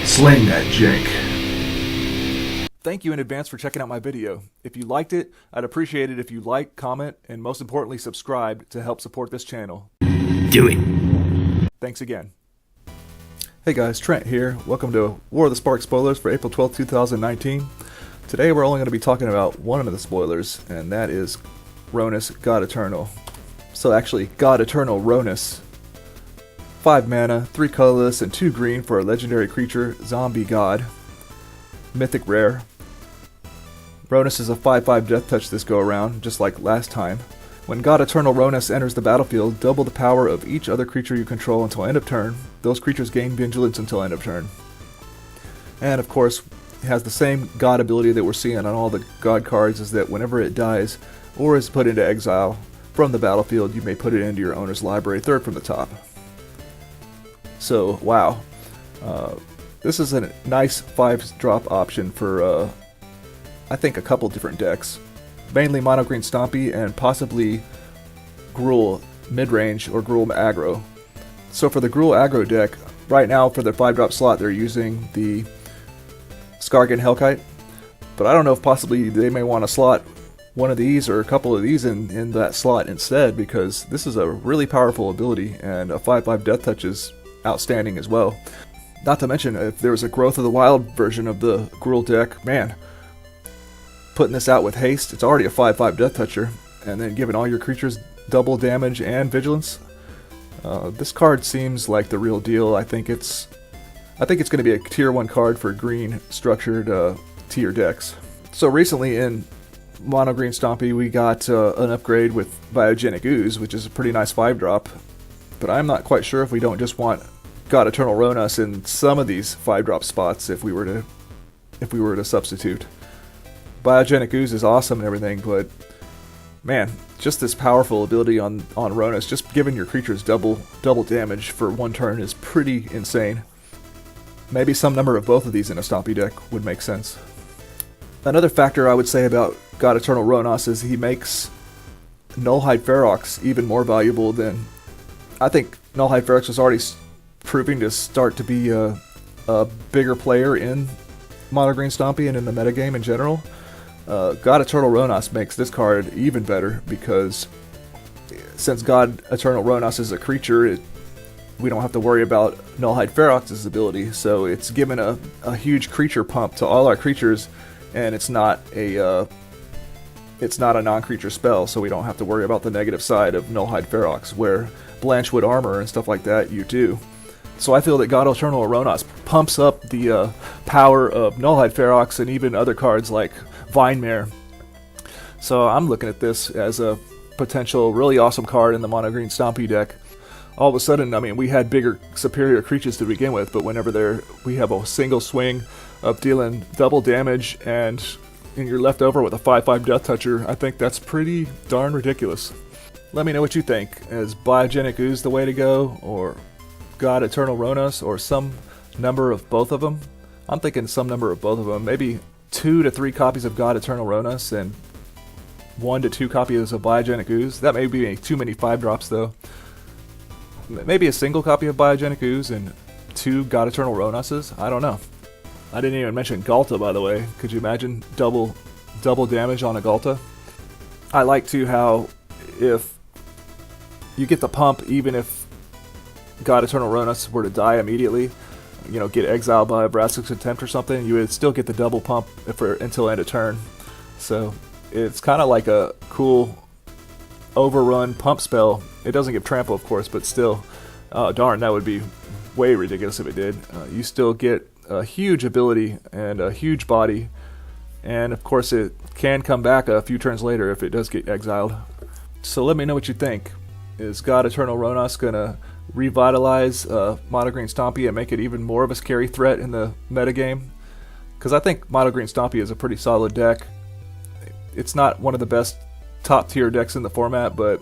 Sling that jank. Thank you in advance for checking out my video. If you liked it, I'd appreciate it if you like, comment, and most importantly subscribe to help support this channel. Do it. Thanks again. Hey guys, Trent here. Welcome to War of the Spark spoilers for April 12, 2019. Today we're only going to be talking about one of the spoilers, and that is Rhonas, God Eternal. So actually, God Eternal Rhonas. 5 mana, 3 colorless, and 2 green for a legendary creature, Zombie God. Mythic Rare. Rhonas is a 5/5 death touch this go around, just like last time. When God Eternal Rhonas enters the battlefield, double the power of each other creature you control until end of turn. Those creatures gain vigilance until end of turn. And of course, it has the same God ability that we're seeing on all the God cards, is that whenever it dies or is put into exile from the battlefield, you may put it into your owner's library, third from the top. So, wow. This is a nice 5-drop option for, I think, a couple different decks. Mainly mono green Stompy and possibly Gruul mid-range or Gruul aggro. So for the Gruul aggro deck, right now for their 5-drop slot they're using the Skargan Hellkite. But I don't know if possibly they may want to slot one of these or a couple of these in that slot instead, because this is a really powerful ability and a 5/5 death touch is outstanding as well. Not to mention, if there was a Growth of the Wild version of the Gruul deck, man, putting this out with haste, it's already a 5/5 death toucher, and then giving all your creatures double damage and vigilance. This card seems like the real deal. I think it's going to be a tier 1 card for green structured tier decks. So recently in mono green Stompy we got an upgrade with Biogenic Ooze, which is a pretty nice 5-drop. But I'm not quite sure if we don't just want God Eternal Rhonas in some of these 5-drop spots if we were to substitute. Biogenic Ooze is awesome and everything, but man, just this powerful ability on Rhonas, just giving your creatures double damage for 1 turn is pretty insane. Maybe some number of both of these in a Stompy deck would make sense. Another factor I would say about God Eternal Rhonas is he makes Nullhide Ferox even more valuable than... I think Nullhide Ferox was already proving to start to be a bigger player in mono green Stompy and in the metagame in general. God Eternal Rhonas makes this card even better, because since God Eternal Rhonas is a creature, we don't have to worry about Nullhide Ferox's ability, so it's given a huge creature pump to all our creatures, and it's not a non-creature spell, so we don't have to worry about the negative side of Nullhide Ferox, where Blanchwood Armor and stuff like that you do. So I feel that God Eternal Rhonas pumps up the power of Nullhide Ferox and even other cards like Vinemare. So I'm looking at this as a potential really awesome card in the mono green Stompy deck. All of a sudden, I mean, we had bigger, superior creatures to begin with, but whenever we have a single swing of dealing double damage and you're left over with a 5/5 death toucher, I think that's pretty darn ridiculous. Let me know what you think. Is Biogenic Ooze the way to go, or God Eternal Rhonas, or some number of both of them? I'm thinking some number of both of them. Maybe 2 to 3 copies of God Eternal Rhonas and 1 to 2 copies of Biogenic Ooze. That may be too many 5-drops though. Maybe a single copy of Biogenic Ooze and 2 God Eternal Rhonases? I don't know. I didn't even mention Galta, by the way. Could you imagine double damage on a Galta? I like too how if you get the pump, even if God Eternal Rhonas were to die immediately, you know, get exiled by a Brassic's Attempt or something, you would still get the double pump until end of turn. So it's kind of like a cool overrun pump spell. It doesn't give trample, of course, but still, darn, that would be way ridiculous if it did. You still get a huge ability and a huge body, and of course it can come back a few turns later if it does get exiled. So let me know what you think. Is God Eternal Rhonas gonna revitalize mono green Stompy and make it even more of a scary threat in the metagame? Because I think mono green Stompy is a pretty solid deck. It's not one of the best top tier decks in the format, but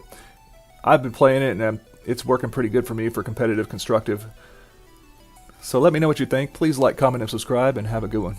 I've been playing it and it's working pretty good for me for competitive constructive. So let me know what you think. Please like, comment, and subscribe, and have a good one.